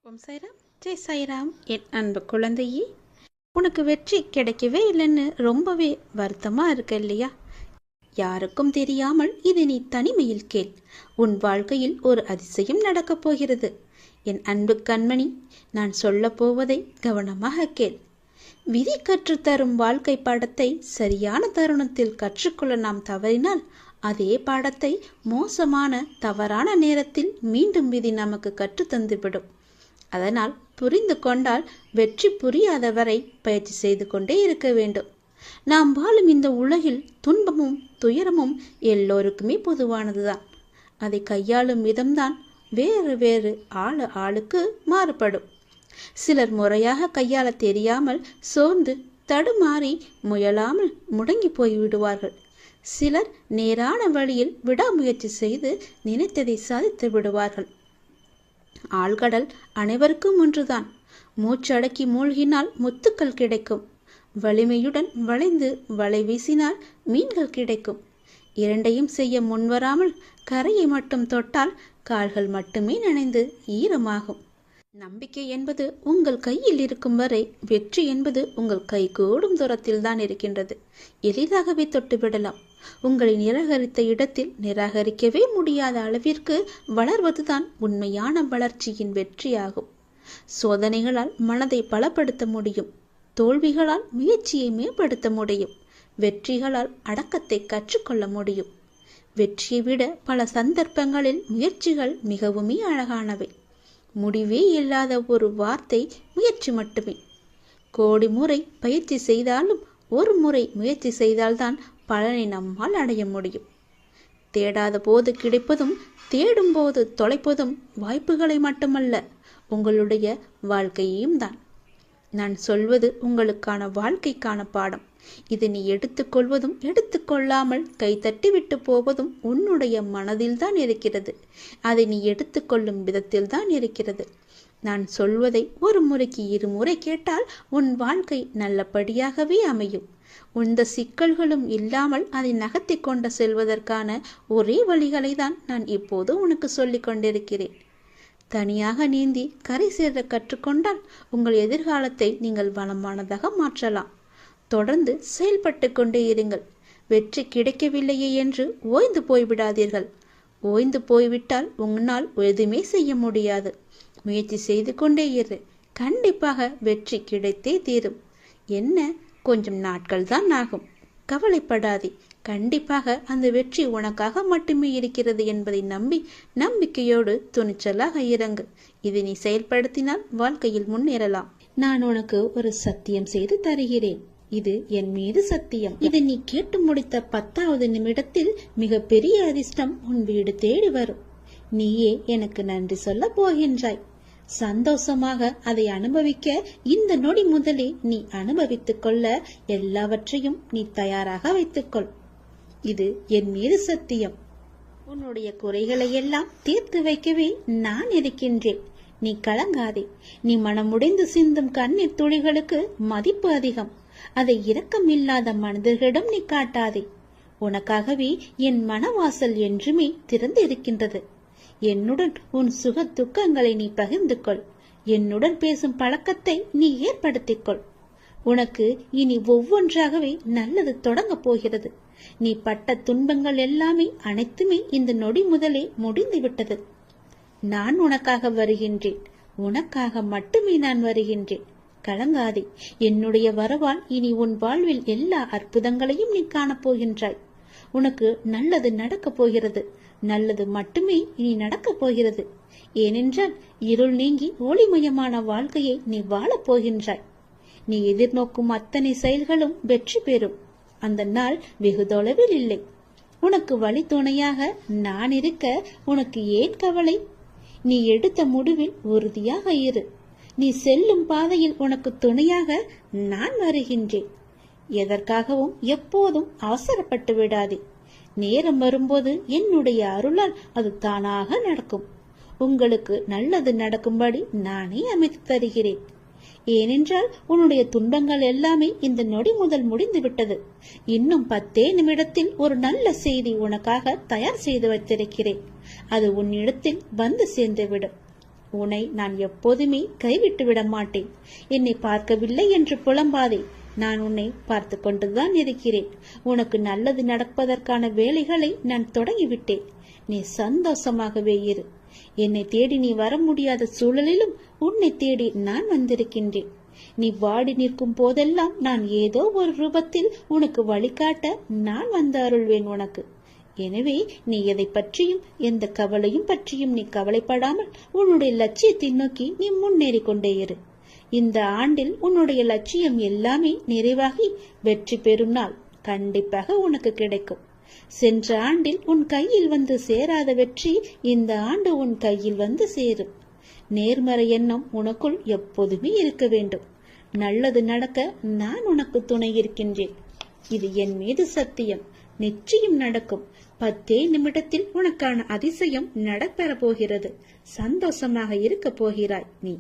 ஓம் சாய்ராம், ஜெய் சாய்ராம். என் அன்பு குழந்தையே, உனக்கு வெற்றி கிடைக்கவே இல்லைன்னு ரொம்பவே வருத்தமாக இருக்க இல்லையா? யாருக்கும் தெரியாமல் இதை நீ தனிமையில் கேள். உன் வாழ்க்கையில் ஒரு அதிசயம் நடக்கப் போகிறது. என் அன்பு கண்மணி, நான் சொல்ல போவதை கவனமாக கேள். விதி கற்றுத்தரும் வாழ்க்கை பாடத்தை சரியான தருணத்தில் கற்றுக்கொள்ள நாம் தவறினால் அதே பாடத்தை மோசமான தவறான நேரத்தில் மீண்டும் விதி நமக்கு கற்றுத்தந்துவிடும். அதனால் புரிந்து கொண்டால் வெற்றி புரியாதவரை பயிற்சி செய்து கொண்டே இருக்க வேண்டும். நாம் வாழும் இந்த உலகில் துன்பமும் துயரமும் எல்லோருக்குமே பொதுவானதுதான். அதை கையாளும் விதம்தான் வேறு வேறு ஆளுக்கு மாறுபடும். சிலர் முறையாக கையாள தெரியாமல் சோர்ந்து தடுமாறி முயலாமல் முடங்கி போய்விடுவார்கள். சிலர் நேரான வழியில் விடாமுயற்சி செய்து நினைத்ததை சாதித்து விடுவார்கள். ஆழ்கடல் அனைவருக்கும் ஒன்றுதான். மூச்சடக்கி மூழ்கினால் முத்துக்கள் கிடைக்கும். வலிமையுடன் வளைந்து வலை வீசினால் மீன்கள் கிடைக்கும். இரண்டையும் செய்ய முன்வராமல் கரையை மட்டும் தொட்டால் கால்கள் மட்டுமே நனைந்து ஈரமாகும். நம்பிக்கை என்பது உங்கள் கையில் இருக்கும் வரை வெற்றி என்பது உங்கள் கை கூடும் தூரத்தில் தான் இருக்கின்றது. எளிதாகவே தொட்டுவிடலாம். உங்களை நிராகரித்த இடத்தில் நிராகரிக்கவே முடியாத அளவிற்கு வளர்வதுதான் உண்மையான வளர்ச்சியின் வெற்றியாகும். சோதனைகளால் மனதை பலப்படுத்த முடியும். தோல்விகளால் முயற்சியை மேம்படுத்த முடியும். வெற்றிகளால் அடக்கத்தை கற்றுக்கொள்ள முடியும். வெற்றியை விட பல சந்தர்ப்பங்களில் முயற்சிகள் மிகவுமே அழகானவை. முடிவே இல்லாத ஒரு வார்த்தை முயற்சி மட்டுமே. கோடி முறை பயிற்சி செய்தாலும் ஒரு முறை முயற்சி செய்தால்தான் பலனை நம்மால் அடைய முடியும். தேடாத போது கிடைப்பதும் தேடும் போது தொலைப்பதும் வாய்ப்புகளை மட்டுமல்ல, உங்களுடைய வாழ்க்கையையும் தான். நான் சொல்வது உங்களுக்கான வாழ்க்கைக்கான பாடம். இதை நீ எடுத்துக்கொள்வதும் எடுத்துக்கொள்ளாமல் கைத்தட்டி விட்டு போவதும் உன்னுடைய மனதில் தான் இருக்கிறது. அதை நீ எடுத்துக்கொள்ளும் விதத்தில் தான் இருக்கிறது. நான் சொல்வதை ஒரு முறைக்கு இருமுறை கேட்டால் உன் வாழ்க்கை நல்லபடியாகவே அமையும். இந்த சிக்கல்களும் இல்லாமல் அதை நகர்த்தி கொண்டு செல்வதற்கான ஒரே வழிகளை தான் நான் இப்போது உனக்கு சொல்லிக் கொண்டிருக்கிறேன். தனியாக நீந்தி கரை சேர கற்றுக்கொண்டால் உங்கள் எதிர்காலத்தை நீங்கள் வளமானதாக மாற்றலாம். தொடர்ந்து செயல்பட்டு கொண்டே இருங்கள். வெற்றி கிடைக்கவில்லையே என்று ஓய்ந்து போய்விடாதீர்கள். ஓய்ந்து போய்விட்டால் உன்னால் எதுவுமே செய்ய முடியாது. முயற்சி செய்து கொண்டே இரு. கண்டிப்பாக வெற்றி கிடைத்தே தீரும். என்ன, கொஞ்சம் நாட்கள் தான் ஆகும். கவலைப்படாதே. கண்டிப்பாக அந்த வெற்றி உனக்காக மட்டுமே இருக்கிறது என்பதை நம்பி நம்பிக்கையோடு துணிச்சலாக இறங்கு. இதை நீ செயல்படுத்தினால் வாழ்க்கையில் முன்னேறலாம். நான் உனக்கு ஒரு சத்தியம் செய்து தருகிறேன். இது என் மீது சத்தியம். இதை நீ கேட்டு முடித்த 10வது நிமிடத்தில் மிக பெரிய அதிர்ஷ்டம் உன் வீடு தேடி வரும். நீயே எனக்கு நன்றி சொல்ல போகின்றாய். சந்தோஷமாக அதை அனுபவிக்க இந்த நொடி முதலே நீ அனுபவித்துக் கொள்ள எல்லாவற்றையும் நீ தயாராக வைத்துக்கொள். இது என் மீது சத்தியம். உன்னுடைய குறைகளை எல்லாம் தீர்த்து வைக்கவே நான் இருக்கின்றேன். நீ கலங்காதே. நீ மனமுடைந்து சிந்தும் கண்ணீர் துளிகளுக்கு மதிப்பு அதிகம். அதை இரக்கமில்லாத மனிதர்களிடம் நீ காட்டாதே. உனக்காகவே என் மனவாசல் என்றுமே திறந்து இருக்கின்றது. என்னுடன் உன் சுக துக்கங்களை நீ பகிர்ந்து கொள். என்னுடன் பேசும் பழக்கத்தை நீ ஏற்படுத்திக் கொள். உனக்கு இனி ஒவ்வொன்றாகவே நல்லது தொடங்க போகிறது. நீ பட்ட துன்பங்கள் எல்லாமே அனைத்துமே இந்த நொடி முதலே முடிந்து விட்டது. நான் உனக்காக வருகின்றேன். உனக்காக மட்டுமே நான் வருகின்றேன். கலங்காதே. என்னுடைய வரவால் இனி உன் வாழ்வில் எல்லா அற்புதங்களையும் நீ காணப்போகின்றாய். உனக்கு நல்லது நடக்கப் போகிறது. நல்லது மட்டுமே இனி நடக்கப் போகிறது. ஏனென்றால் இருள் நீங்கி ஒளிமயமான வாழ்க்கையை நீ வாழப் போகின்றாய். நீ எதிர்நோக்கும் அத்தனை செயல்களும் வெற்றி பெறும். அந்த நாள் வெகு தொலைவில் இல்லை. உனக்கு வழி துணையாக நான் இருக்க உனக்கு ஏன் கவலை? நீ எடுத்த முடிவில் உறுதியாக இரு. நீ செல்லும் பாதையில் உனக்கு துணையாக நான் வருகின்றேன். எதற்காகவும் எப்போதும் அவசரப்பட்டு விடாதே. நேரம் வரும்போது என்னுடைய அருளால் அது தானாக நடக்கும். உங்களுக்கு நல்லது நடக்கும்படி நானே அமைத்து தருகிறேன். ஏனென்றால் உன்னுடைய துன்பங்கள் எல்லாமே இந்த நொடி முதல் முடிந்து விட்டது. இன்னும் 10 நிமிடத்தில் ஒரு நல்ல செய்தி உனக்காக தயார் செய்து வைத்திருக்கிறேன். அது உன்னிடத்தில் வந்து சேர்ந்துவிடும். உன்னை நான் எப்போதுமே கைவிட்டு விட மாட்டேன். என்னை பார்க்கவில்லை என்று புலம்பாதே. நான் உன்னை பார்த்து கொண்டுதான் இருக்கிறேன். உனக்கு நல்லது நடப்பதற்கான வேலைகளை நான் தொடங்கிவிட்டேன். நீ சந்தோஷமாகவே இரு. என்னை தேடி நீ வர முடியாத சூழலிலும் உன்னை தேடி நான் வந்திருக்கின்றேன். நீ வாடி நிற்கும் போதெல்லாம் நான் ஏதோ ஒரு ரூபத்தில் உனக்கு வழிகாட்ட நான் வந்து அருள்வேன் உனக்கு. எனவே நீ எதை பற்றியும் எந்த கவலையும் பற்றியும் நீ கவலைப்படாமல் உன்னுடைய லட்சியத்தை நோக்கி நீ முன்னேறி கொண்டே இரு. இந்த ஆண்டில் உன்னுடைய லட்சியம் எல்லாமே நிறைவாகி வெற்றி பெறும் நாள் கண்டிப்பாக உனக்கு கிடைக்கும். சென்ற ஆண்டில் உன் கையில் வந்து சேராத வெற்றி இந்த ஆண்டு உன் கையில் வந்து சேரும். நேர்மறை எண்ணம் உனக்குள் எப்போதுமே இருக்க வேண்டும். நல்லது நடக்க நான் உனக்கு துணை இருக்கின்றேன். இது என் மீது சத்தியம். நிச்சயம் நடக்கும். 10 நிமிடத்தில் உனக்கான அதிசயம் நடப்பெற போகிறது. சந்தோஷமாக இருக்க போகிறாய் நீ.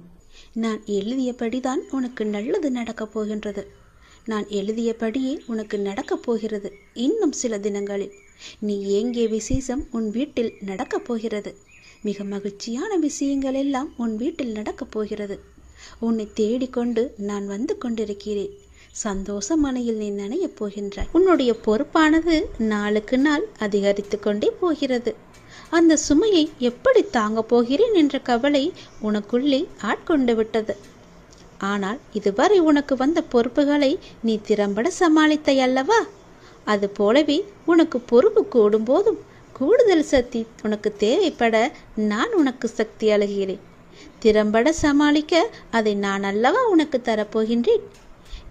நான் எழுதியபடிதான் உனக்கு நல்லது நடக்கப் போகின்றது. நான் எழுதியபடியே உனக்கு நடக்கப் போகிறது. இன்னும் சில தினங்களில் நீ ஏங்கிய விசேஷம் உன் வீட்டில் நடக்கப் போகிறது. மிக மகிழ்ச்சியான விஷயங்கள் எல்லாம் உன் வீட்டில் நடக்கப் போகிறது. உன்னை தேடிக்கொண்டு நான் வந்து கொண்டிருக்கிறேன். சந்தோஷ மனையில் நீ நனையப் போகின்றாய். உன்னுடைய பொறுப்பானது நாளுக்கு நாள் அதிகரித்து கொண்டே போகிறது. அந்த சுமையை எப்படி தாங்க போகிறேன் என்ற கவலை உனக்குள்ளே ஆட்கொண்டு விட்டது. ஆனால் இதுவரை உனக்கு வந்த பொறுப்புகளை நீ திறம்பட சமாளித்தாய் அல்லவா? அது போலவே உனக்கு பொறுப்பு கூடும் போதும் கூடுதல் சக்தி உனக்கு தேவைப்பட நான் உனக்கு சக்தி அளிக்கிறேன். திறம்பட சமாளிக்க அதை நான் அல்லவா உனக்கு தரப்போகின்றேன்.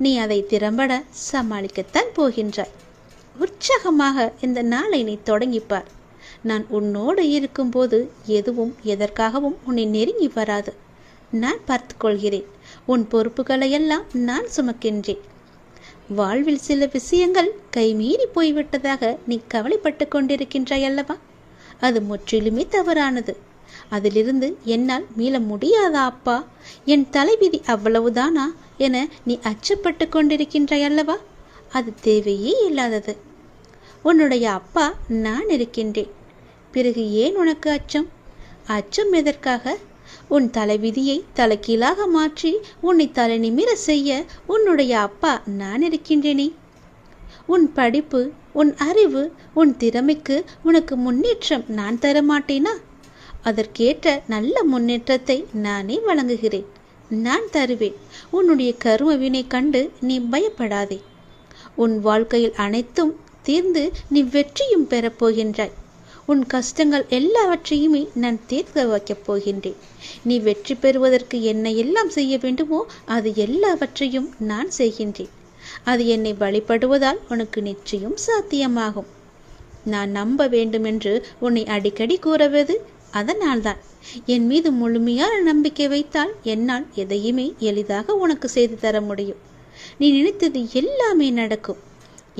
நீ அதை திறம்பட சமாளிக்கத்தான் போகின்றாய். உற்சாகமாக இந்த நாளை நீ தொடங்கிப்பார். நான் உன்னோடு இருக்கும்போது எதுவும் எதற்காகவும் உன்னை நெருங்கி வராது. நான் பார்த்து கொள்கிறேன். உன் பொறுப்புகளையெல்லாம் நான் சுமக்கின்றேன். வாழ்வில் சில விஷயங்கள் கைமீறி போய்விட்டதாக நீ கவலைப்பட்டு கொண்டிருக்கின்றாய் அல்லவா? அது முற்றிலுமே தவறானது. அதிலிருந்து என்னால் மீள முடியாதா அப்பா? என் தலைவிதி அவ்வளவுதானா என நீ அச்சப்பட்டு கொண்டிருக்கின்றாய் அல்லவா? அது தேவையே இல்லாதது. உன்னுடைய அப்பா நான் இருக்கின்றேன். பிறகு ஏன் உனக்கு அச்சம்? அச்சம் எதற்காக? உன் தலைவிதியை தலைகீழாக மாற்றி உன்னை தலை நிமிர செய்ய உன்னுடைய அப்பா நான் இருக்கின்றேனே. உன் படிப்பு, உன் அறிவு, உன் திறமைக்கு உனக்கு முன்னேற்றம் நான் தர மாட்டேனா? அதற்கேற்ற நல்ல முன்னேற்றத்தை நானே வழங்குகிறேன். நான் தருவேன். உன்னுடைய கரும வினை கண்டு நீ பயப்படாதே. உன் வாழ்க்கையில் அனைத்தும் தீர்ந்து நீ வெற்றியும் பெறப்போகின்றாய். உன் கஷ்டங்கள் எல்லாவற்றையுமே நான் தீர்க்க வைக்கப் போகின்றேன். நீ வெற்றி பெறுவதற்கு என்ன எல்லாம் செய்ய வேண்டுமோ அது எல்லாவற்றையும் நான் செய்கின்றேன். அது என்னை வழிபடுவதால் உனக்கு நிச்சயம் சாத்தியமாகும். நான் நம்ப வேண்டும் என்று உன்னை அடிக்கடி கூறுவது அதனால்தான். என் மீது முழுமையான நம்பிக்கை வைத்தால் என்னால் எதையுமே எளிதாக உனக்கு செய்து தர முடியும். நீ நினைத்தது எல்லாமே நடக்கும்.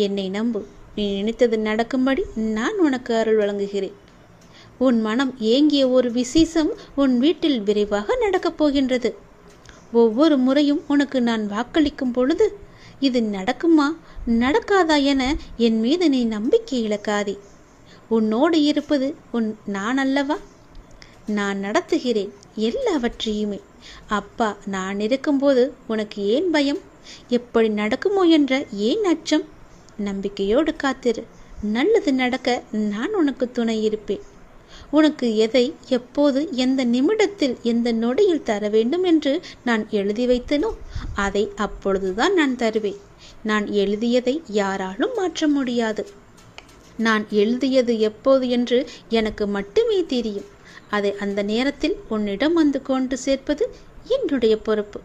என்னை நம்பு. நீ நினைத்தது நடக்கும்படி நான் உனக்கு அருள் வழங்குகிறேன். உன் மனம் ஏங்கிய ஒரு விசேஷம் உன் வீட்டில் விரைவாக நடக்கப் போகின்றது. ஒவ்வொரு முறையும் உனக்கு நான் வாக்களிக்கும் பொழுது இது நடக்குமா நடக்காதா என என் மீது நீ நம்பிக்கை இழக்காதே. உன்னோடு இருப்பது நான் அல்லவா? நான் நடத்துகிறேன் எல்லாவற்றையுமே. அப்பா நான் இருக்கும்போது உனக்கு ஏன் பயம்? எப்படி நடக்குமோ என்ற ஏன் அச்சம்? நம்பிக்கையோடு காத்திரு. நல்லது நடக்க நான் உனக்கு துணை இருப்பேன். உனக்கு எதை எப்போது எந்த நிமிடத்தில் எந்த நொடியில் தர வேண்டும் என்று நான் எழுதி வைத்தனோ அதை அப்பொழுதுதான் நான் தருவேன். நான் எழுதியதை யாராலும் மாற்ற முடியாது. நான் எழுதியது எப்போது என்று எனக்கு மட்டுமே தெரியும். அதை அந்த நேரத்தில் உன்னிடம் வந்து கொண்டு சேர்ப்பது என்னுடைய பொறுப்பு.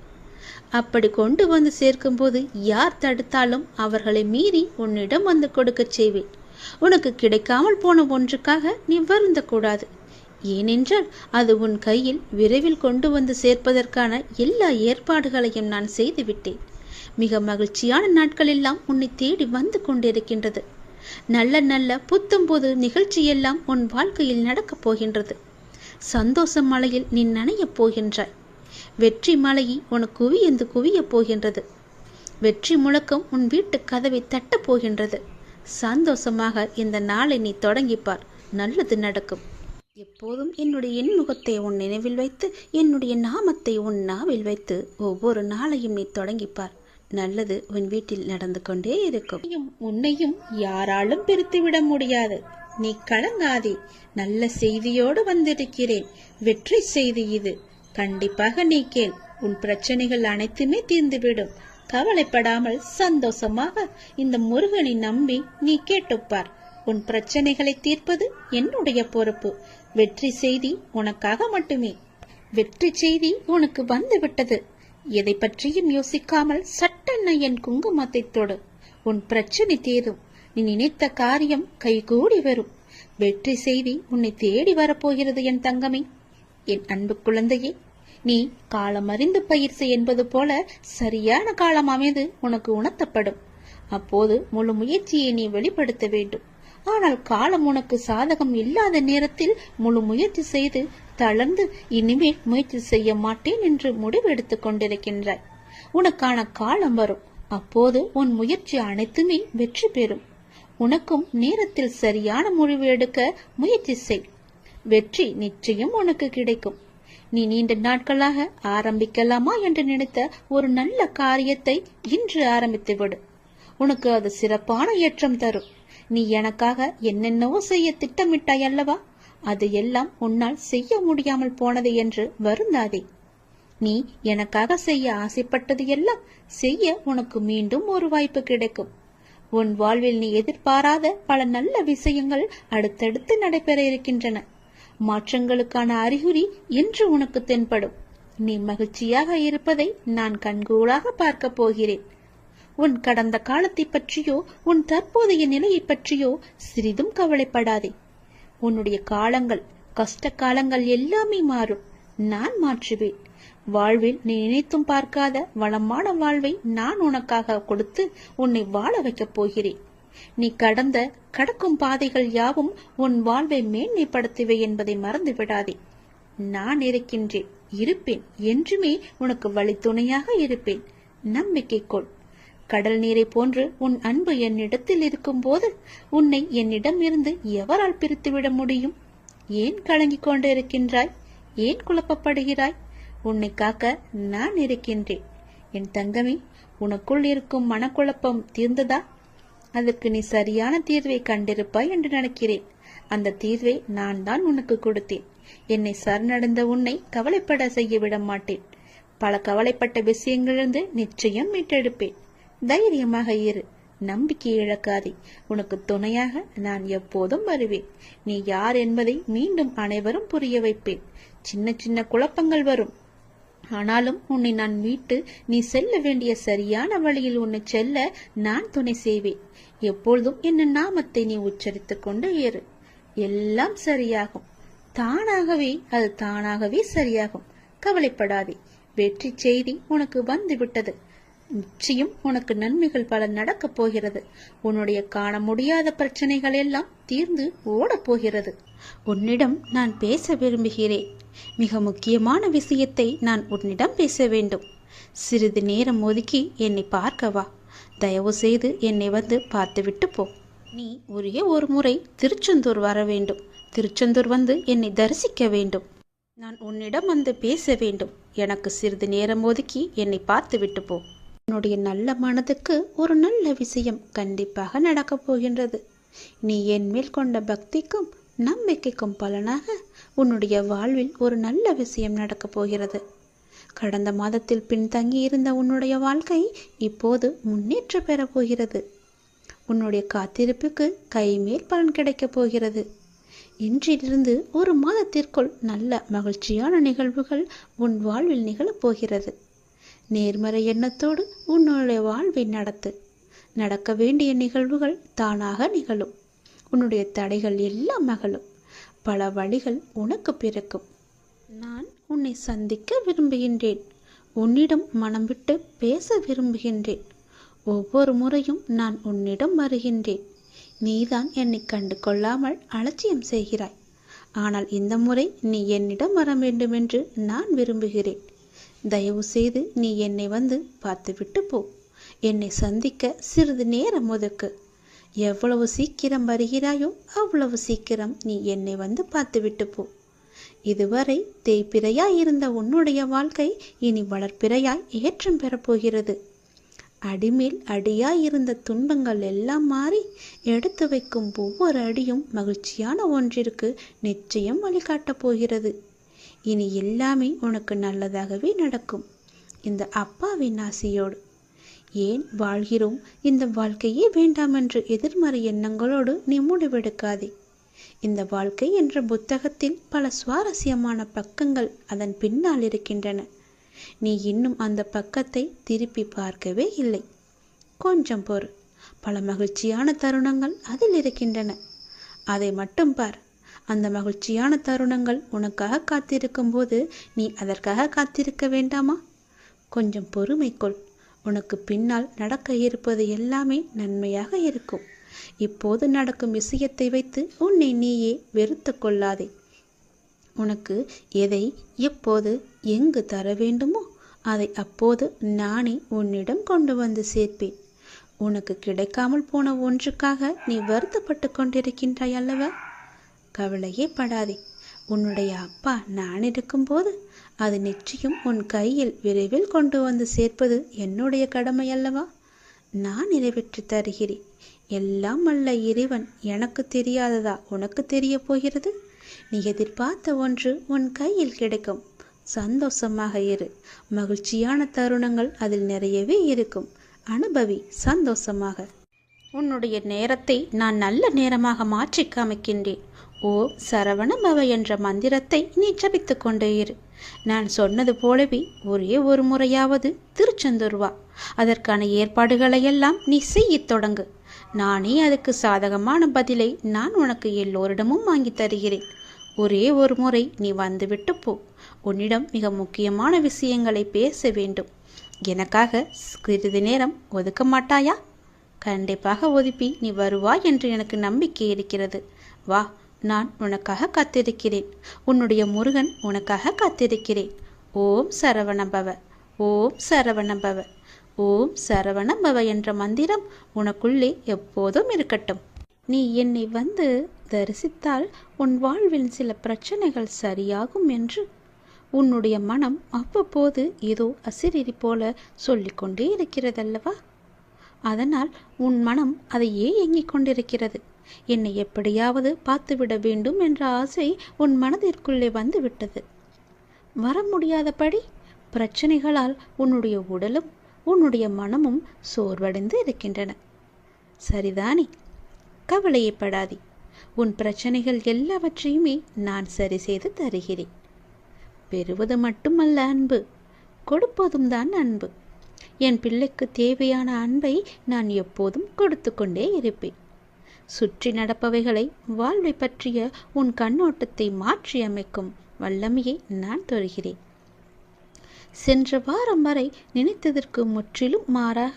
அப்படி கொண்டு வந்து சேர்க்கும்போது யார் தடுத்தாலும் அவர்களை மீறி உன்னிடம் வந்து கொடுக்கச் செய்வேன். உனக்கு கிடைக்காமல் போன ஒன்றுக்காக நீ வருந்தக்கூடாது. ஏனென்றால் அது உன் கையில் விரைவில் கொண்டு வந்து சேர்ப்பதற்கான எல்லா ஏற்பாடுகளையும் நான் செய்துவிட்டேன். மிக மகிழ்ச்சியான நாட்கள் எல்லாம் உன்னை தேடி வந்து கொண்டிருக்கின்றது. நல்ல நல்ல புத்தம்போது நிகழ்ச்சியெல்லாம் உன் வாழ்க்கையில் நடக்கப் போகின்றது. சந்தோஷ மலையில் நீ நனையப் போகின்றாய். வெற்றி மலையை உனக்கு குவியந்து குவியப் போகின்றது. வெற்றி முழக்கம் உன் வீட்டு கதவை தட்டப் போகின்றது. சந்தோஷமாக இந்த நாளை நீ தொடங்கிப்பார். நல்லது நடக்கும். எப்போதும் என்னுடைய இன்முகத்தை உன் நினைவில் வைத்து என்னுடைய நாமத்தை உன் நாவில் வைத்து ஒவ்வொரு நாளையும் நீ தொடங்கிப்பார். நல்லது உன் வீட்டில் நடந்து கொண்டே இருக்கும். உன்னையும் யாராலும் பிரித்துவிட முடியாது. நீ கலங்காதே. நல்ல செய்தியோடு வந்திருக்கிறேன். வெற்றி செய்தி இது. கண்டிப்பாக நீ கேள். உன் பிரச்சனைகள் அனைத்துமே தீர்ந்துவிடும். கவலைப்படாமல் சந்தோஷமாக இந்த முருகனை நம்பி நீ கேட்டுப்பார். உன் பிரச்சனைகளை தீர்ப்பது என்னுடைய பொறுப்பு. வெற்றி செய்தி உனக்காக மட்டுமே. வெற்றி செய்தி உனக்கு வந்துவிட்டது. எதை பற்றியும் யோசிக்காமல் சட்டென்ன என் குங்குமத்தை தொடு. உன் பிரச்சனை தீரும். நீ நினைத்த காரியம் கைகூடி வரும். வெற்றி செய்தி உன்னை தேடி வரப்போகிறது என் தங்கமே. என் அன்பு குழந்தையே, நீ காலம் அறிந்து பயிற்சி என்பது போல சரியான காலம் அமைந்து உனக்கு உணர்த்தப்படும். அப்போது முழு முயற்சியை நீ வெளிப்படுத்த வேண்டும். ஆனால் காலம் உனக்கு சாதகம் இல்லாத நேரத்தில் முழு முயற்சி செய்து தளர்ந்து இனிமேல் முயற்சி செய்ய மாட்டேன் என்று முடிவெடுத்துக் கொண்டிருக்கின்றாய். உனக்கான காலம் வரும். அப்போது உன் முயற்சி அனைத்துமே வெற்றி பெறும். உனக்கும் நேரத்தில் சரியான முடிவு எடுக்க முயற்சி செய். வெற்றி நிச்சயம் உனக்கு கிடைக்கும். நீ நீண்ட நாட்களாக ஆரம்பிக்கலாமா என்று நினைத்த ஒரு நல்ல காரியத்தை இன்று ஆரம்பித்து விடு. உனக்கு அது சிறப்பான ஏற்றம் தரும். நீ எனக்காக என்னென்னவோ செய்ய திட்டமிட்டாய் அல்லவா? அது எல்லாம் உன்னால் செய்ய முடியாமல் போனது என்று வருந்தாதே. நீ எனக்காக செய்ய ஆசைப்பட்டது எல்லாம் செய்ய உனக்கு மீண்டும் ஒரு வாய்ப்பு கிடைக்கும். உன் வாழ்வில் நீ எதிர்பாராத பல நல்ல விஷயங்கள் அடுத்தடுத்து நடைபெற இருக்கின்றன. மாற்றங்களுக்கான அறிகுறி இன்று உனக்கு தென்படும். நீ மகிழ்ச்சியாக இருப்பதை நான் கண்கூடாக பார்க்க போகிறேன். உன் கடந்த காலத்தை பற்றியோ உன் தற்போதைய நிலையை பற்றியோ சிறிதும் கவலைப்படாதே. உன்னுடைய காலங்கள், கஷ்ட காலங்கள் எல்லாமே மாறும். நான் மாற்றுவேன். வாழ்வில் நீ நினைத்தும் பார்க்காத வளமான வாழ்வை நான் உனக்காக கொடுத்து உன்னை வாழ வைக்கப் போகிறேன். நீ கடக்கும் பாதைகள் யாவும் உன் வாழ்வை மேன்மைப்படுத்துவே என்பதை மறந்து விடாதே. நான் இருக்கின்றேன், இருப்பேன். என்றுமே உனக்கு வழி துணையாக இருப்பேன். நம்பிக்கை கொள். கடல் நீரை போன்று உன் அன்பு என்னிடத்தில் இருக்கும் போது உன்னை என்னிடம் இருந்து எவரால் பிரித்துவிட முடியும்? ஏன் கலங்கிக் கொண்டு இருக்கின்றாய்? ஏன் குழப்பப்படுகிறாய்? உன்னை காக்க நான் இருக்கின்றேன். என் தங்கமே, உனக்குள் இருக்கும் மனக்குழப்பம் தீர்ந்ததா? அதற்கு நீ சரியான தீர்வை கண்டிருப்பாய் என்று நினைக்கிறேன். அந்த தீர்வை நான் தான் உனக்கு கொடுத்தேன். என்னை சரணடைந்த உன்னை கவலைப்பட செய்ய விட மாட்டேன். பல கவலைப்பட்ட விஷயங்களிலிருந்து நிச்சயம் மீட்டெடுப்பேன். தைரியமாக இரு. நம்பிக்கை இழக்காதே. உனக்கு துணையாக நான் எப்போதும் வருவேன். நீ யார் என்பதை மீண்டும் அனைவரும் புரிய வைப்பேன். சின்ன சின்ன குழப்பங்கள் வரும். ஆனாலும் உன்னை நான் மீட்டு நீ செல்ல வேண்டிய சரியான வழியில் உன்னை செல்ல நான் துணை செய்வேன். எப்பொழுதும் என்ன நாமத்தை நீ உச்சரித்துக் கொண்டு ஏறு. எல்லாம் சரியாகும். அது தானாகவே சரியாகும். கவலைப்படாதே. வெற்றி செய்தி உனக்கு வந்து விட்டது. நிச்சயம் உனக்கு நன்மைகள் பல நடக்கப் போகிறது. உன்னுடைய காண முடியாத பிரச்சனைகள் எல்லாம் தீர்ந்து ஓடப் போகிறது. உன்னிடம் நான் பேச விரும்புகிறேன். மிக முக்கியமான விஷயத்தை நான் உன்னிடம் பேச வேண்டும். சிறிது நேரம் ஒதுக்கி என்னை பார்க்கவா. தயவு செய்து என்னை வந்து பார்த்துவிட்டு போ. நீ ஒரே ஒரு முறை திருச்செந்தூர் வர வேண்டும். திருச்செந்தூர் வந்து என்னை தரிசிக்க வேண்டும். நான் உன்னிடம் வந்து பேச வேண்டும். எனக்கு சிறிது நேரம் ஒதுக்கி என்னை பார்த்துவிட்டு போ. உன்னுடைய நல்ல மனதுக்கு ஒரு நல்ல விஷயம் கண்டிப்பாக நடக்கப் போகின்றது. நீ என் மேல் கொண்ட பக்திக்கும் நம்பிக்கைக்கும் பலனாக உன்னுடைய வாழ்வில் ஒரு நல்ல விஷயம் நடக்கப் போகிறது. கடந்த மாதத்தில் பின்தங்கி இருந்த உன்னுடைய வாழ்க்கை இப்போது முன்னேற்ற பெறப் போகிறது. உன்னுடைய காத்திருப்புக்கு கைமேல் பலன் கிடைக்கப் போகிறது. இன்றிலிருந்து ஒரு மாதத்திற்குள் நல்ல மகிழ்ச்சியான நிகழ்வுகள் உன் வாழ்வில் நிகழப் போகிறது. நேர்மறை எண்ணத்தோடு உன்னுடைய வாழ்வை நடத்து. நடக்க வேண்டிய நிகழ்வுகள் தானாக நிகழும். உன்னுடைய தடைகள் எல்லாம் அகலும். பல வழிகள் உனக்கு பிறக்கும். நான் உன்னை சந்திக்க விரும்புகின்றேன். உன்னிடம் மனம் விட்டு பேச விரும்புகின்றேன். ஒவ்வொரு முறையும் நான் உன்னிடம் வருகின்றேன். நீதான் என்னை கண்டு கொள்ளாமல் அலட்சியம் செய்கிறாய். ஆனால் இந்த முறை நீ என்னிடம் வர வேண்டும் என்று நான் விரும்புகிறேன். தயவு செய்து நீ என்னை வந்து பார்த்துவிட்டு போ. என்னை சந்திக்க சிறிது நேரம் ஒதுக்கு. எவ்வளவு சீக்கிரம் வருகிறாயோ அவ்வளவு சீக்கிரம் நீ என்னை வந்து பார்த்துவிட்டு போ. இதுவரை தேய்பிறையாய் இருந்த உன்னுடைய வாழ்க்கை இனி வளர்ப்பிறையாய் ஏற்றம் பெறப்போகிறது. அடிமேல் அடியாய் இருந்த துன்பங்கள் எல்லாம் மாறி எடுத்து வைக்கும் ஒவ்வொரு அடியும் மகிழ்ச்சியான ஒன்றிற்கு நிச்சயம் வழிகாட்டப் போகிறது. இனி எல்லாமே உனக்கு நல்லதாகவே நடக்கும், இந்த அப்பாவின் ஆசையோடு. ஏன் வாழ்கிறோம், இந்த வாழ்க்கையே வேண்டாம் என்று எதிர்மறை எண்ணங்களோடு நீ முடிவெடுக்காதே. இந்த வாழ்க்கை என்ற புத்தகத்தில் பல சுவாரஸ்யமான பக்கங்கள் அதன் பின்னால் இருக்கின்றன. நீ இன்னும் அந்த பக்கத்தை திருப்பி பார்க்கவே இல்லை. கொஞ்சம் பொறு, பல மகிழ்ச்சியான தருணங்கள் அதில் இருக்கின்றன. அதை மட்டும் பார். அந்த மகிழ்ச்சியான தருணங்கள் உனக்காக காத்திருக்கும் போது நீ அதற்காக காத்திருக்க வேண்டாமா? கொஞ்சம் பொறுமை கொள். உனக்கு பின்னால் நடக்க இருப்பது எல்லாமே நன்மையாக இருக்கும். இப்போது நடக்கும் விஷயத்தை வைத்து உன்னை நீயே வெறுத்து கொள்ளாதே. உனக்கு எதை எப்போது எங்கு தர வேண்டுமோ அதை அப்போது நானே உன்னிடம் கொண்டு வந்து சேர்ப்பேன். உனக்கு கிடைக்காமல் போன ஒன்றுக்காக நீ வருத்தப்பட்டு கொண்டிருக்கின்றாய் அல்லவா? கவலையே படாதே. உன்னுடைய அப்பா நான் இருக்கும்போது அது நிச்சயம் உன் கையில் விரைவில் கொண்டு வந்து சேர்ப்பது என்னுடைய கடமை அல்லவா? நான் நிறைவேற்றி தருகிறேன். எல்லாம் அல்ல இறைவன் எனக்கு தெரியாததா உனக்கு தெரிய போகிறது? நீ எதிர்பார்த்த ஒன்று உன் கையில் கிடைக்கும். சந்தோஷமாக இரு. மகிழ்ச்சியான தருணங்கள் அதில் நிறையவே இருக்கும். அனுபவி சந்தோஷமாக. உன்னுடைய நேரத்தை நான் நல்ல நேரமாக மாற்றி காமிக்கின்றேன். ஓம் சரவண பவ என்ற மந்திரத்தை நீ ஜபித்து கொண்டே இரு. நான் சொன்னது போலவே ஒரே ஒரு முறையாவது திருச்செந்தூர் வா. அதற்கான ஏற்பாடுகளையெல்லாம் நீ செய்யத் தொடங்கு. நானே அதுக்கு சாதகமான பதிலை நான் உனக்கு எல்லோரிடமும் வாங்கி தருகிறேன். ஒரே ஒரு முறை நீ வந்துவிட்டு போ. உன்னிடம் மிக முக்கியமான விஷயங்களை பேச வேண்டும். எனக்காக சிறிது நேரம் ஒதுக்க மாட்டாயா? கண்டிப்பாக ஒதுப்பி நீ வருவாய் என்று எனக்கு நம்பிக்கை இருக்கிறது. வா, நான் உனக்காக காத்திருக்கிறேன். உன்னுடைய முருகன் உனக்காக காத்திருக்கிறேன். ஓம் சரவணபவ, ஓம் சரவணபவ, ஓம் சரவணபவ என்ற மந்திரம் உனக்குள்ளே எப்போதும் இருக்கட்டும். நீ என்னை வந்து தரிசித்தால் உன் வாழ்வில் சில பிரச்சனைகள் சரியாகும் என்று உன்னுடைய மனம் அவ்வப்போது ஏதோ அசிரிரி போல சொல்லிக்கொண்டே இருக்கிறதல்லவா? அதனால் உன் மனம் அதையே ஏங்கிக் கொண்டிருக்கிறது. என்னை எப்படியாவது பார்த்துவிட வேண்டும் என்ற ஆசை உன் மனதிற்குள்ளே வந்து விட்டது. வர முடியாதபடி பிரச்சனைகளால் உன்னுடைய உடலும் உன்னுடைய மனமும் சோர்வடைந்து இருக்கின்றன. சரிதானே? கவலையப்படாதே. உன் பிரச்சனைகள் எல்லாவற்றையுமே நான் சரி செய்து தருகிறேன். பெறுவது மட்டுமல்ல அன்பு, கொடுப்பதும் தான் அன்பு. என் பிள்ளைக்கு தேவையான அன்பை நான் எப்போதும் கொடுத்து கொண்டே இருப்பேன். சுற்றி நடப்பவைகளை வாழ்வை பற்றிய உன் கண்ணோட்டத்தை மாற்றி அமைக்கும் வல்லமையை நான் தருகிறேன். சென்ற வாரம் வரை நினைத்ததற்கு முற்றிலும் மாறாக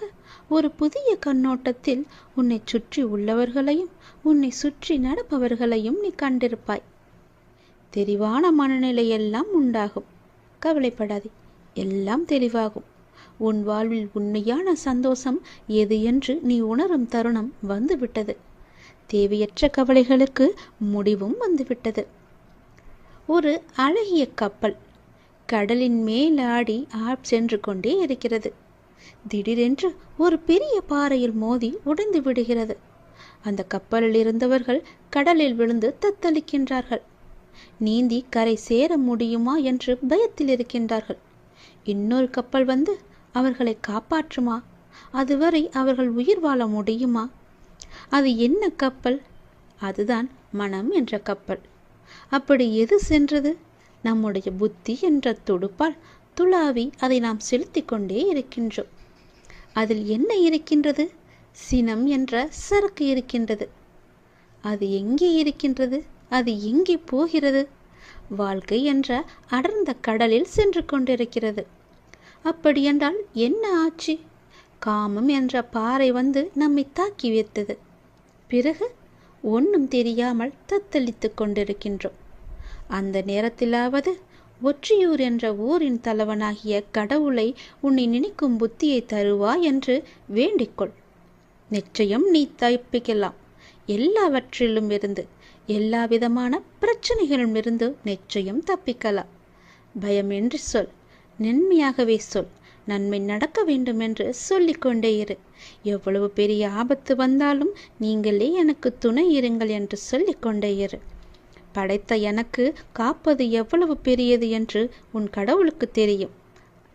ஒரு புதிய கண்ணோட்டத்தில் உன்னை சுற்றி உள்ளவர்களையும் உன்னை சுற்றி நடப்பவர்களையும் நீ கண்டிருப்பாய். தெளிவான மனநிலையெல்லாம் உண்டாகும். கவலைப்படாதே, எல்லாம் தெளிவாகும். உன் வாழ்வில் உண்மையான சந்தோஷம் எது என்று நீ உணரும் தருணம் வந்துவிட்டது. தேவையற்ற கவலைகளுக்கு முடிவும் வந்துவிட்டது. ஒரு அழகிய கப்பல் கடலின் மேலாடி சென்று கொண்டே இருக்கிறது. திடீரென்று ஒரு பெரிய பாறையில் மோதி உடைந்து விடுகிறது. அந்த கப்பலில் இருந்தவர்கள் கடலில் விழுந்து தத்தளிக்கின்றார்கள். நீந்தி கரை சேர முடியுமா என்று பயத்தில் இருக்கின்றார்கள். இன்னொரு கப்பல் வந்து அவர்களை காப்பாற்றுமா? அதுவரை அவர்கள் உயிர் வாழ முடியுமா? அது என்ன கப்பல்? அதுதான் மனம் என்ற கப்பல். அப்படி எது சென்றது? நம்முடைய புத்தி என்ற துடுப்பால் துளாவி அதை நாம் செலுத்தி கொண்டே இருக்கின்றோம். அதில் என்ன இருக்கின்றது? சினம் என்ற சரக்கு இருக்கின்றது. அது எங்கே இருக்கின்றது? அது எங்கே போகிறது? வாழ்க்கை என்ற அடர்ந்த கடலில் சென்று கொண்டிருக்கிறது. அப்படியென்றால் என்ன ஆச்சு? காமம் என்ற பாறை வந்து நம்மை தாக்கி வைத்தது. பிறகு ஒன்றும் தெரியாமல் தத்தளித்து கொண்டிருக்கின்றோம். அந்த நேரத்திலாவது ஒற்றியூர் என்ற ஊரின் தலைவனாகிய கடவுளை உன்னை நினைக்கும் புத்தியை தருவா என்று வேண்டிக்கொள். நிச்சயம் நீ தப்பிக்கலாம். எல்லாவற்றிலும் இருந்து, எல்லா விதமான பிரச்சனைகளிலும் இருந்து நிச்சயம் தப்பிக்கலாம். பயமின்றி சொல், நன்மையாகவே சொல். நன்மை நடக்க வேண்டும் என்று சொல்லிக்கொண்டே இரு. எவ்வளவு பெரிய ஆபத்து வந்தாலும் நீங்களே எனக்கு துணை இருங்கள் என்று சொல்லிக்கொண்டே இரு. படைத்த எனக்கு காப்பது எவ்வளவு பெரியது என்று உன் கடவுளுக்கு தெரியும்.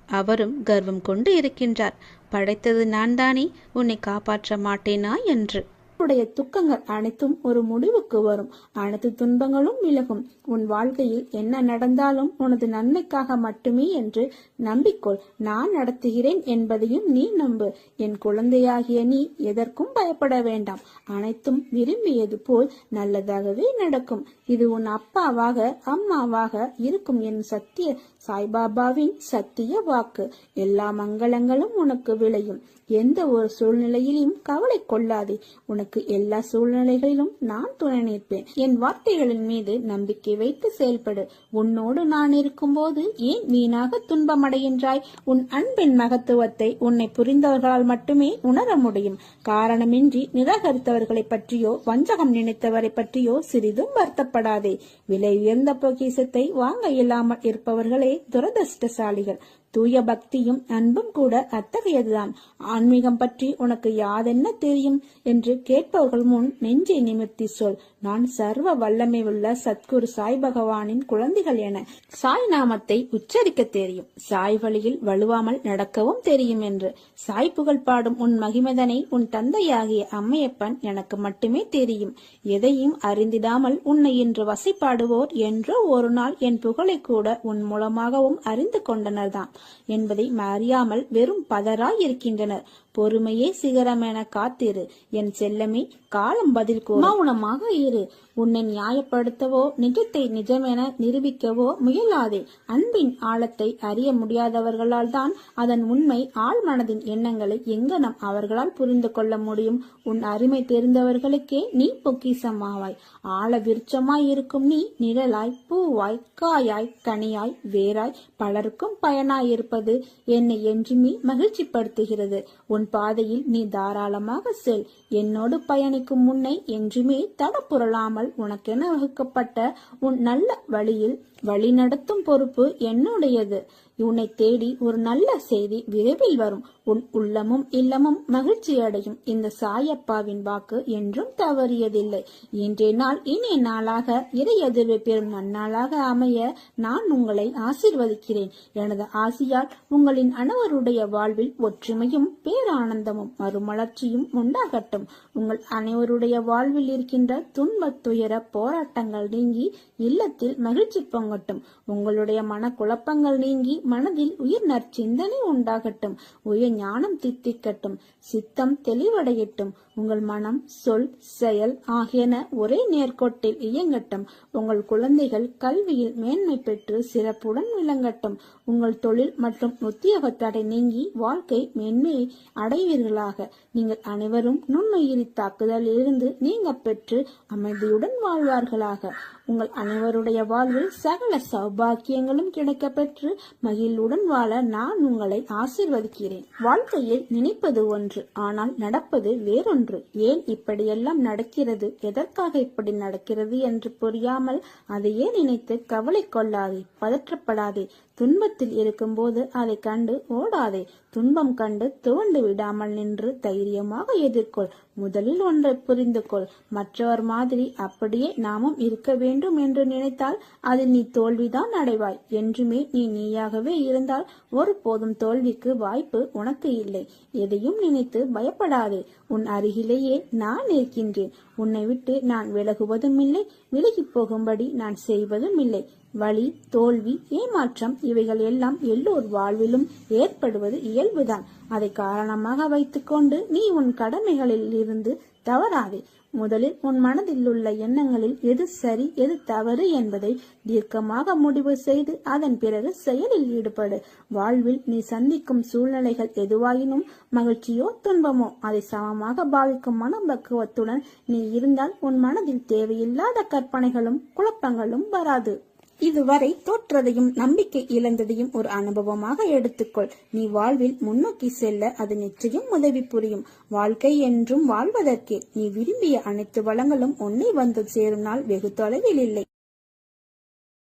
அவரும் கர்வம் கொண்டு இருக்கின்றார். படைத்தது நான் தானே, உன்னை காப்பாற்ற மாட்டேனா என்று. உன்னுடைய துக்கங்கள் அனைத்தும் ஒரு முடிவுக்கு வரும். அனைத்து துன்பங்களும் விலகும். உன் வாழ்க்கையில் என்ன நடந்தாலும் உனது நன்மைக்காக மட்டுமே என்று நம்பிக்கொள். நான் நடத்துகிறேன் என்பதையும் நீ நம்பு. என் குழந்தையாகிய நீ எதற்கும் பயப்பட வேண்டாம். அனைத்தும் விரும்பியது போல் நல்லதாகவே நடக்கும். இது உன் அப்பாவாக அம்மாவாக இருக்கும் என் சத்திய சாய்பாபாவின் சத்திய வாக்கு. எல்லா மங்களங்களும் உனக்கு விளையும். எந்த ஒரு சூழ்நிலையிலும் கவலை கொள்ளாதே. உனக்கு எல்லா சூழ்நிலைகளிலும் நான் துணை நிற்பேன். என் வார்த்தைகளின் மீது நம்பிக்கை வைத்து செயல்படு. உன்னோடு நான் இருக்கும்போது ஏன் வீணாக துன்பமடைகின்றாய்? உன் அன்பின் மகத்துவத்தை உன்னை புரிந்தவர்களால் மட்டுமே உணர முடியும். காரணமின்றி நிராகரித்தவர்களை பற்றியோ வஞ்சகம் நினைத்தவரை பற்றியோ சிறிதும் வருத்தப்படாதே. விலை உயர்ந்த பொக்கிஷத்தை வாங்க இயலாமல் இருப்பவர்களே துரதிர்ஷ்டசாலிகள். தூய பக்தியும் அன்பும் கூட அத்தகையதுதான். ஆன்மீகம் பற்றி உனக்கு யாதென்ன தெரியும் என்று கேட்பவர்கள் முன் நெஞ்சை நிமிர்த்தி சொல். நான் சர்வ வல்லமை உள்ள சத்குரு சாய் பகவானின் குழந்தைகள் என. சாய் நாமத்தை உச்சரிக்க தெரியும், சாய் வழியில் வலுவாமல் நடக்கவும் தெரியும் என்று. சாய் புகழ் பாடும் உன் மகிமதனை உன் தந்தையாகிய அம்மையப்பன் எனக்கு மட்டுமே தெரியும். எதையும் அறிந்திடாமல் உன்னை இன்று வசைப்பாடுவோர் என்றோ ஒரு நாள் என் புகழை கூட உன் மூலமாகவும் அறிந்து கொண்டனர்தான் என்பதை அறியாமல் வெறும் பதராய் இருக்கின்றனர். பொறுமையே சிகரம் என காத்திரு என் செல்லமே. காலம் பதில் கூறும். மௌனமாக இரு. உன்னை நியாயப்படுத்தவோ நிஜத்தை நிஜமென நிரூபிக்கவோ முயலாதே. அன்பின் ஆழத்தை அறிய முடியாதவர்களால் தான் அதன் உண்மை ஆழ் மனதின் எண்ணங்களை எங்கனம் அவர்களால் புரிந்து கொள்ள முடியும்? உன் அருமை தெரிந்தவர்களுக்கே நீ பொக்கிசமாவாய். ஆழ விருட்சமாய் இருக்கும் நீ நிழலாய், பூவாய், காயாய், கனியாய், வேராய் பலருக்கும் பயனாய் இருப்பது என்னை என்றுமே மகிழ்ச்சி படுத்துகிறது. உன் பாதையில் நீ தாராளமாக செல். என்னோடு பயணிக்கும் முன்னை என்றுமே தடப்புரளாமல் உனக்கென வகுக்கப்பட்ட உன் நல்ல வழியில் வழிநடத்தும் பொறுப்பு என்னுடையது. உன்னை தேடி ஒரு நல்ல செய்தி விரைவில் வரும். உன் உள்ளமும் இல்லமும் மகிழ்ச்சி அடையும். இந்த சாயப்பாவின் வாக்கு என்றும் தவறியதில்லை. இன்றைய நாள் இனிய நாளாக இறை எதிர்வை பெறும் நன்னாளாக அமைய நான் உங்களை ஆசீர்வதிக்கிறேன். எனது ஆசியால் உங்களின் அனைவருடைய வாழ்வில் ஒற்றுமையும் பேரானந்தமும் மறுமலர்ச்சியும் உண்டாகட்டும். உங்கள் அனைவருடைய வாழ்வில் இருக்கின்ற துன்ப துயர போராட்டங்கள் நீங்கி இல்லத்தில் மகிழ்ச்சி பொங்கட்டும். உங்களுடைய மனக்குழப்பங்கள் நீங்கி மனதில் உயிர் நற்சிந்தனை உண்டாகட்டும். உயர் ஞானம் தித்திக்கட்டும். சித்தம் தெளிவடையட்டும். உங்கள் மனம், சொல், செயல் ஆகியன ஒரே நேர்கோட்டில் இயங்கட்டும். உங்கள் குழந்தைகள் கல்வியில் மேன்மை பெற்று சிறப்புடன் விளங்கட்டும். உங்கள் தொழில் மற்றும் உத்தியோக தடை நீங்கி வாழ்க்கை மேன்மையை அடைவீர்களாக. நீங்கள் அனைவரும் நுண்ணுயிரி தாக்குதலில் இருந்து நீங்க பெற்று அமைதியுடன் வாழ்வார்களாக. உங்கள் அனைவருடைய வாழ்வில் சகல சௌபாக்கியங்களும் கிடைக்க பெற்று மகிழ்வுடன் வாழ நான் உங்களை ஆசீர்வதிக்கிறேன். வாழ்க்கையில் நினைப்பது ஒன்று, ஆனால் நடப்பது வேறொன்று. ஏன் இப்படியெல்லாம் நடக்கிறது, எதற்காக இப்படி நடக்கிறது என்று புரியாமல் அதையே நினைத்து கவலை கொள்ளாதே, பதற்றப்படாதே. துன்பத்தில் இருக்கும்போது அதை கண்டு ஓடாதே. துன்பம் கண்டு துவண்டு விடாமல் நின்று தைரியமாக எதிர்கொள். முதலில் ஒன்றை புரிந்து கொள். மற்றவர் மாதிரி அப்படியே நாமும் இருக்க வேண்டும் என்று நினைத்தால் அதில் நீ தோல்விதான் அடைவாய். என்றுமே நீ நீயாகவே இருந்தால் ஒருபோதும் தோல்விக்கு வாய்ப்பு உனக்கு இல்லை. எதையும் நினைத்து பயப்படாதே. உன் அருகிலேயே நான் இருக்கின்றேன். உன்னை விட்டு நான் விலகுவதும் இல்லை, விலகி போகும்படி நான் செய்வதும் இல்லை. வலி, தோல்வி, ஏமாற்றம் இவைகள் எல்லாம் எல்லோர் வாழ்விலும் ஏற்படுவது இயல்புதான். அதை காரணமாக வைத்துக்கொண்டு நீ உன் கடமைகளில் இருந்து தவறாதே. முதலில் உன் மனதில் உள்ள எண்ணங்களில் எது சரி எது தவறு என்பதை தீர்க்கமாக முடிவு செய்து அதன் பிறகு செயலில் ஈடுபடு. வாழ்வில் நீ சந்திக்கும் சூழ்நிலைகள் எதுவாயினும் மகிழ்ச்சியோ துன்பமோ அதை சமமாக பாவிக்கும் மனப்பக்குவத்துடன் நீ இருந்தால் உன் மனதில் தேவையில்லாத கற்பனைகளும் குழப்பங்களும் வராது. இதுவரை தோற்றதையும் நம்பிக்கை இழந்ததையும் ஒரு அனுபவமாக எடுத்துக்கொள். நீ வாழ்வில் முன்னோக்கி செல்ல அது நிச்சயம் உதவி புரியும். வாழ்க்கை என்றும் வாழ்வதற்கே. நீ விரும்பிய அனைத்து வளங்களும் உன்னை வந்து சேரும் நாள் வெகு தொலைவில் இல்லை.